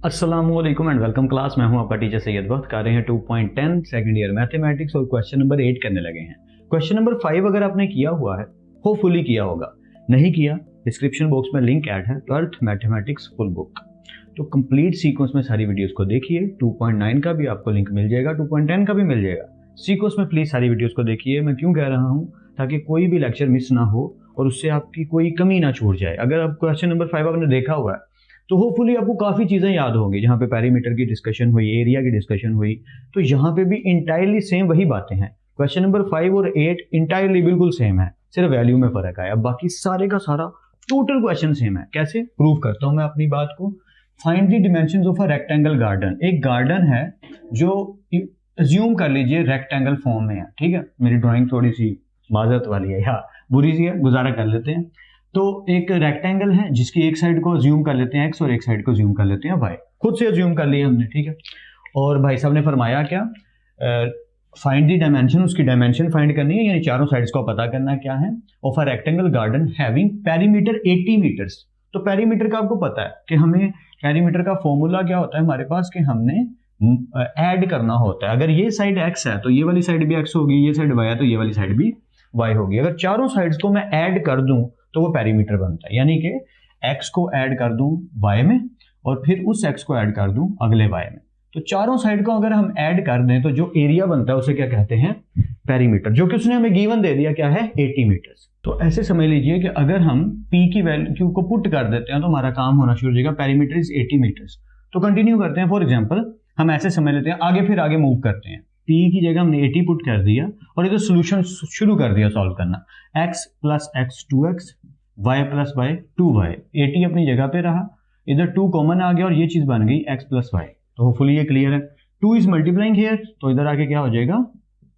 अस्सलामुअलैकुम and welcome class. मैं हूं आपका टीचर सैयद वक्त। कर रहे हैं 2.10 सेकंड ईयर मैथमेटिक्स और क्वेश्चन नंबर 8 करने लगे हैं। क्वेश्चन नंबर 5 अगर आपने किया हुआ है, होपफुली किया होगा, नहीं किया डिस्क्रिप्शन बॉक्स में लिंक ऐड है 12th मैथमेटिक्स फुल बुक। तो कंप्लीट सीक्वेंस में सारी वीडियोस को देखिए। 2.9 का भी आपको लिंक मिल जाएगा, 2.10 का भी मिल जाएगा। सीक्वेंस में प्लीज सारी वीडियोस को देखिए। मैं क्यों कह रहा हूँ, ताकि कोई भी लेक्चर मिस ना हो और उससे आपकी कोई कमी ना छूट जाए। अगर आप क्वेश्चन नंबर 5 आपने देखा हुआ है तो होपफुली आपको काफी चीजें याद होंगी। जहाँ पे पैरीमीटर की डिस्कशन हुई, एरिया की डिस्कशन हुई, तो यहाँ पे भी इंटायरली सेम वही बातें हैं। क्वेश्चन नंबर 5 और 8 इंटायरली बिल्कुल सेम है, सिर्फ वैल्यू में फर्क आया। बाकी सारे का सारा टोटल क्वेश्चन सेम है। कैसे प्रूव करता हूं मैं अपनी बात को। Find the dimensions of a rectangle garden. एक गार्डन है जो अज्यूम कर लीजिए रेक्टेंगल फॉर्म में है, ठीक है। मेरी ड्राइंग थोड़ी सी माजरत वाली है या बुरी सी है, गुजारा कर लेते हैं। तो एक रेक्टेंगल है जिसकी एक साइड को अज्यूम कर लेते हैं x और एक साइड को अज्यूम कर लेते हैं y। खुद से अज्यूम कर लिया हमने, ठीक है। और भाई साहब ने फरमाया क्या, फाइंड द डायमेंशन, उसकी डायमेंशन फाइंड करनी है, यानी चारों साइड्स को पता करना क्या है। Of a rectangle garden having perimeter 80 metres. तो पेरीमीटर का आपको पता है कि हमें पेरीमीटर का फॉर्मूला क्या होता है हमारे पास, कि हमने ऐड करना होता है। अगर ये साइड x है तो ये वाली साइड भी x होगी, ये साइड y है तो ये वाली साइड भी y होगी। अगर चारों साइड्स को मैं ऐड कर दूं तो वो पेरीमीटर बनता है, यानी कि x को ऐड कर दूं y में और फिर उस x को ऐड कर दूं अगले y में। तो चारों साइड को अगर हम ऐड कर दें तो जो एरिया बनता है उसे क्या कहते हैं, पेरीमीटर। जो कि उसने हमें गिवन दे दिया क्या है, 80 मीटर्स। तो ऐसे समझ लीजिए कि अगर हम p की वैल्यू को पुट कर देते हैं तो हमारा काम होना शुरू हो जाएगा। Perimeter is 80 metres. तो कंटिन्यू करते हैं। फॉर एग्जाम्पल हम ऐसे समझ लेते हैं, आगे फिर आगे मूव करते हैं। p की जगह हमने 80 पुट कर दिया और इधर सोल्यूशन शुरू कर दिया सॉल्व करना। x plus x 2x, y plus y 2y। 80 अपनी जगह पे रहा, इधर 2 कॉमन आ गया और ये चीज बन गई x प्लस y। तो होपफुली ये क्लियर है। 2 इज मल्टीप्लाइंग हियर, तो इधर आके क्या हो जाएगा,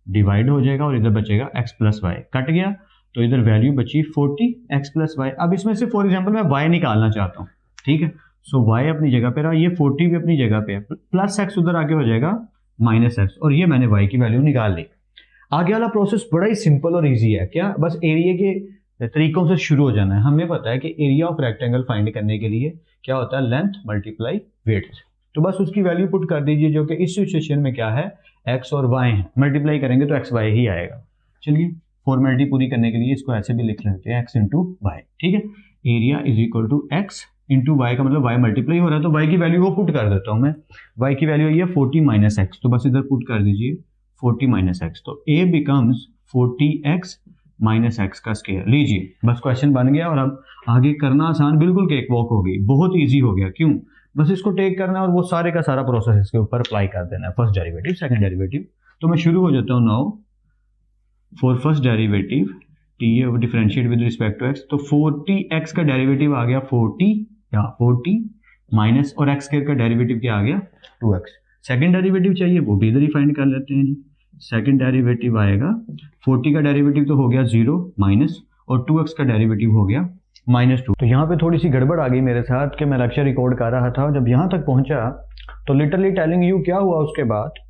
डिवाइड हो जाएगा और इधर बचेगा x प्लस y। कट गया तो इधर वैल्यू बची 40 x प्लस y। अब इसमें से फॉर एग्जाम्पल मैं y निकालना चाहता हूँ, ठीक है। सो y अपनी जगह पे रहा, ये 40 भी अपनी जगह पे है, प्लस x उधर आके हो जाएगा माइनस x, और ये मैंने y की वैल्यू निकाल ली। आगे वाला प्रोसेस बड़ा ही सिंपल और ईजी है। क्या, बस एरिया के तरीकों से शुरू हो जाना है। हमें पता है कि एरिया ऑफ रेक्टेंगल फाइंड करने के लिए क्या होता है, लेंथ मल्टीप्लाई विड्थ। तो बस उसकी वैल्यू पुट कर दीजिए, जो कि इस सिचुएशन में क्या है, x और y है। मल्टीप्लाई करेंगे तो xy ही आएगा। चलिए फॉर्मेलिटी पूरी करने के लिए इसको ऐसे भी लिख लेते हैं, x इंटू वाई, ठीक है। Area is equal to x into Y, का मतलब y मल्टीप्लाई हो रहा है तो y की वैल्यू को पुट कर देता हूँ मैं। y की वैल्यू है 40 माइनस एक्स, तो बस इधर पुट कर दीजिए 40 माइनस एक्स। तो a becomes 40x minus x का स्क्वायर। लीजिए बस क्वेश्चन बन गया और अब आगे करना आसान, बिल्कुल केक वॉक हो गई, बहुत इजी हो गया। क्यों, बस इसको टेक करना है और वो सारे का सारा प्रोसेस इसके ऊपर अप्लाई कर देना है। First derivative, second derivative. तो मैं शुरू हो जाता हूँ now. For first derivative T differentiate with respect to X, तो 40x का डेरिवेटिव आ गया 40 माइनस, और एक्स स्क्वायर का डेरिवेटिव क्या आ गया 2x। सेकंड डेरिवेटिव चाहिए, वो भी इधर ही फाइंड कर लेते हैं जी। सेकंड डेरिवेटिव आएगा 40 का डेरिवेटिव तो हो गया 0 माइनस, और 2x का डेरिवेटिव हो गया -2। तो यहाँ पे थोड़ी सी गड़बड़ आ गई मेरे साथ कि मैं लेक्चर रिकॉर्ड कर रहा था, जब यहाँ तक पहुंचा तो लिटरली टेलिंग यू क्या हुआ उसके बाद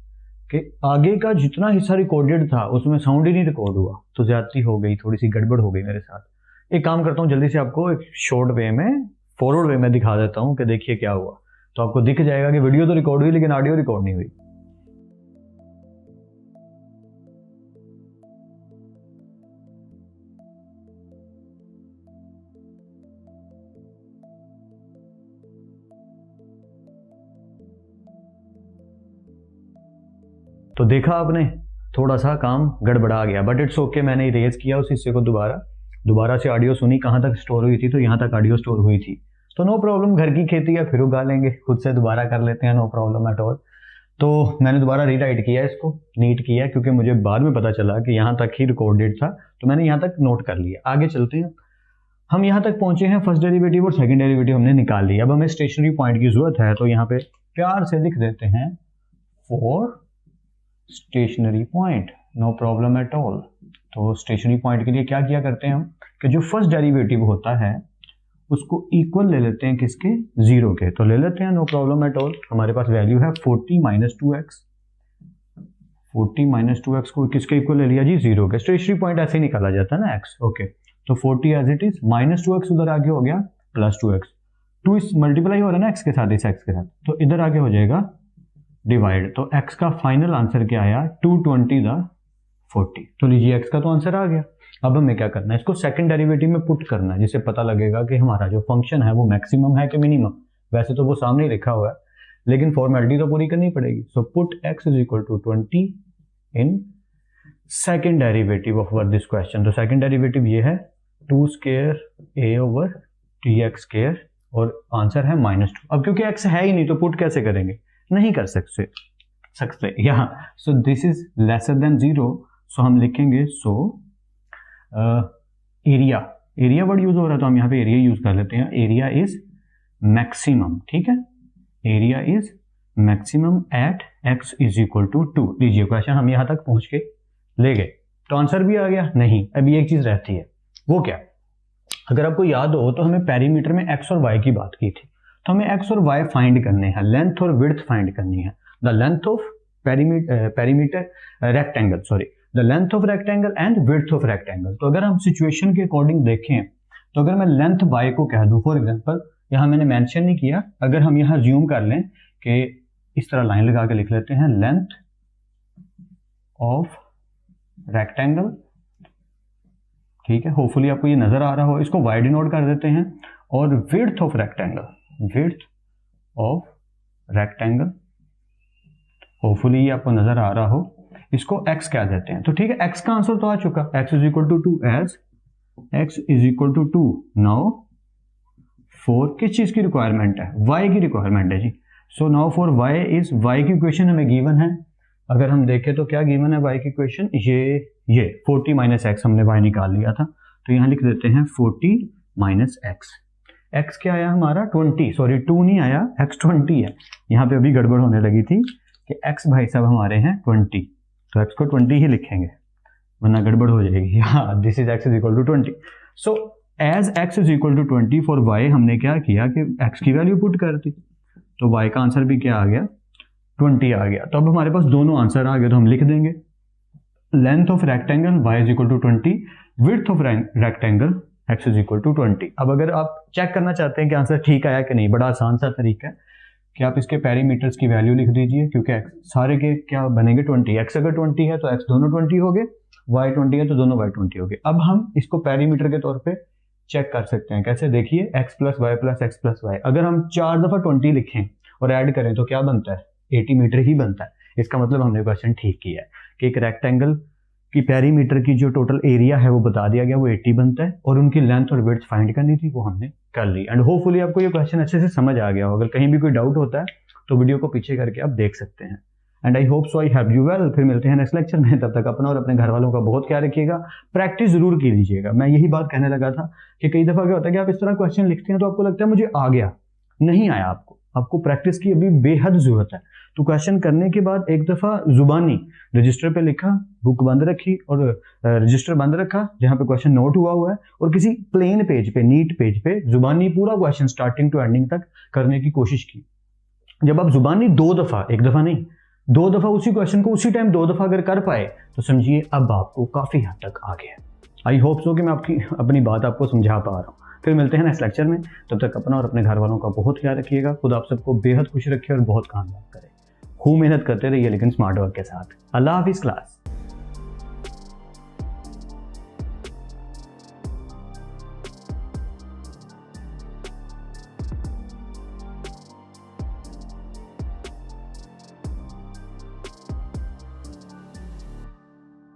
कि आगे का जितना हिस्सा रिकॉर्डेड था उसमें साउंड ही नहीं रिकॉर्ड हुआ। तो ज्यादती हो गई, थोड़ी सी गड़बड़ हो गई मेरे साथ। एक काम करता हूँ, जल्दी से आपको एक शॉर्ट वे में, फॉरवर्ड वे में दिखा देता हूँ कि देखिए क्या हुआ। तो आपको दिख जाएगा कि वीडियो तो रिकॉर्ड हुई लेकिन ऑडियो रिकॉर्ड नहीं हुई। तो देखा आपने, थोड़ा सा काम गड़बड़ा गया, बट इट्स ओके। मैंने इरेज किया उस हिस्से को, दोबारा से ऑडियो सुनी, कहाँ तक स्टोर हुई थी, तो यहाँ तक ऑडियो स्टोर हुई थी। तो नो प्रॉब्लम, घर की खेती है, फिर उगा लेंगे, खुद से दोबारा कर लेते हैं, नो प्रॉब्लम एट ऑल। तो मैंने दोबारा रीराइट किया इसको, नीट किया, क्योंकि मुझे बाद में पता चला कि यहाँ तक ही रिकॉर्डेड था, तो मैंने यहाँ तक नोट कर लिया। आगे चलते हैं। हम यहाँ तक पहुंचे हैं, फर्स्ट डेरिवेटिव और सेकंड डेरिवेटिव हमने निकाल लिया। अब हमें स्टेशनरी पॉइंट की जरूरत है, तो यहाँ पे प्यार से लिख देते हैं for stationery point, no problem at all. तो स्टेशनरी पॉइंट के लिए क्या किया करते हैं हम, कि जो फर्स्ट डेरिवेटिव होता है उसको इक्वल ले लेते हैं किसके, 0 के। तो ले लेते हैं, नो प्रॉब्लम एट ऑल। हमारे पास वैल्यू है 40 माइनस 2x। 40 माइनस 2x को किसके इक्वल ले लिया जी, 0 के। स्टेशनरी पॉइंट ऐसे ही निकाला जाता है ना, x। ओके, तो 40 as it is, minus 2x उधर आगे हो गया प्लस 2x। 2 इस मल्टीप्लाई हो रहा है ना x के साथ, इस x के साथ, तो इधर आगे हो जाएगा डिवाइड। तो x का फाइनल आंसर क्या आया, 220 तो लीजिए x का तो आंसर आ गया। अब हमें क्या करना है, इसको सेकंड डेरिवेटिव में पुट करना है, जिससे पता लगेगा कि हमारा जो फंक्शन है वो मैक्सिमम है कि मिनिमम। वैसे तो वो सामने ही लिखा हुआ है, लेकिन फॉर्मेलिटी तो पूरी करनी पड़ेगी। So put x is equal to 20 in second derivative of this question. तो सेकंड डेरिवेटिव ये है 2 square a over dx square, और आंसर है -2। अब क्योंकि x है ही नहीं तो पुट कैसे करेंगे, नहीं कर सकते यहाँ। So this is lesser than 0, सो हम लिखेंगे सो एरिया वर्ड यूज हो रहा है तो हम यहाँ पे एरिया यूज कर लेते हैं। एरिया इज मैक्सिमम, ठीक है, area is maximum at x is equal to 2। लीजिए क्वेश्चन हम यहाँ तक पहुंच के ले गए, तो आंसर भी आ गया। नहीं, अभी एक चीज रहती है, वो क्या, अगर आपको याद हो तो हमें पेरीमीटर में x और y की बात की थी, तो हमें x और y फाइंड करने हैं, लेंथ और विड्थ फाइंड करनी है। The length of perimeter rectangle, sorry, the length of rectangle and width of rectangle. तो अगर हम सिचुएशन के अकॉर्डिंग देखें, तो अगर मैं लेंथ y को कह दूं, फॉर एग्जांपल यहाँ मैंने मेंशन नहीं किया, अगर हम यहाँ ज्यूम कर लें कि इस तरह लाइन लगा के लिख लेते हैं, लेंथ ऑफ रेक्टेंगल, ठीक है, होपफुली आपको ये नजर आ रहा हो, इसको y डिनोट कर देते हैं, और विड्थ ऑफ रेक्टेंगल, होपफुली ये आपको नजर आ रहा हो, इसको x कह देते हैं। तो ठीक है, x का आंसर तो आ चुका, x is equal to 2, as x is equal to 2। Now for किस चीज की रिक्वायरमेंट है, y की रिक्वायरमेंट है जी। So now for y is, y की इक्वेशन हमें गिवन है, अगर हम देखें तो क्या गिवन है y की इक्वेशन, ये 40 माइनस x हमने y निकाल लिया था, तो यहाँ लिख देते हैं 40 माइनस x क्या आया हमारा 20, सॉरी 2 नहीं आया, x 20 है। यहाँ पे अभी गड़बड़ होने लगी थी कि x भाई साहब हमारे हैं 20, तो x को 20 ही लिखेंगे वरना गड़बड़ हो जाएगी। हाँ, this is x is equal to 20। So as x is equal to 20 for y हमने क्या किया कि x की वैल्यू पुट कर दी, तो y का आंसर भी क्या आ गया, 20 आ गया। तो अब हमारे पास दोनों आंसर आ गए, तो हम लिख देंगे length of rectangle y is equal to 20, width of rectangle x is equal to 20। अब अगर आप चेक करना चाहते हैं कि आंसर ठीक आया कि नहीं, बड़ा आसान सा तरीका है कि आप इसके पेरीमीटर्स की वैल्यू लिख दीजिए, क्योंकि x सारे के क्या बनेंगे 20, x अगर 20 है तो x दोनों 20 हो गए, y 20 है तो दोनों y 20 हो गए। अब हम इसको पेरीमीटर के तौर पे चेक कर सकते हैं, कैसे, देखिए x plus y plus x plus y, अगर हम 4 दफा 20 लिखें और ऐड करें तो क्या बनता है, 80 मीटर ही बनता है। इसका मतलब हमने क्वेश्चन ठीक किया है कि एक रेक्टेंगल की पेरीमीटर की जो टोटल एरिया है वो बता दिया गया, वो 80 बनता है, और उनकी लेंथ और विड्थ फाइंड करनी थी, वो हमने कर ली। एंड होपफुली आपको ये क्वेश्चन अच्छे से समझ आ गया हो। अगर कहीं भी कोई डाउट होता है तो वीडियो को पीछे करके आप देख सकते हैं। And I hope so I have you well. फिर मिलते हैं नेक्स्ट लेक्चर में, तब तक अपना और अपने घर वालों का बहुत ख्याल रखिएगा, प्रैक्टिस जरूर की लीजिएगा। मैं यही बात कहने लगा था कि कई दफा क्या होता है कि आप इस तरह क्वेश्चन लिखते हैं तो आपको लगता है मुझे आ गया, नहीं आया, आपको प्रैक्टिस की अभी बेहद जरूरत है। तो क्वेश्चन करने के बाद एक दफा जुबानी रजिस्टर पे लिखा, बुक बंद रखी और रजिस्टर बंद रखा जहां पे क्वेश्चन नोट हुआ है, और किसी प्लेन पेज पे, नीट पेज पे जुबानी पूरा क्वेश्चन स्टार्टिंग टू एंडिंग तक करने की कोशिश की। जब आप जुबानी 2 दफा, एक दफा नहीं 2 दफा उसी क्वेश्चन को उसी टाइम 2 दफा अगर कर पाए तो समझिए अब आपको काफी हद तक आ गया। आई होप सो कि मैं अपनी बात आपको समझा पा रहा हूँ। फिर मिलते हैं नेक्स्ट लेक्चर में, तब तक अपना और अपने घर वालों का बहुत ख्याल रखिएगा। खुद आप सबको बेहद खुश रखे और बहुत कामयाब करे। खूब मेहनत करते रहिए लेकिन स्मार्ट वर्क के साथ। अल्लाह हाफिज क्लास।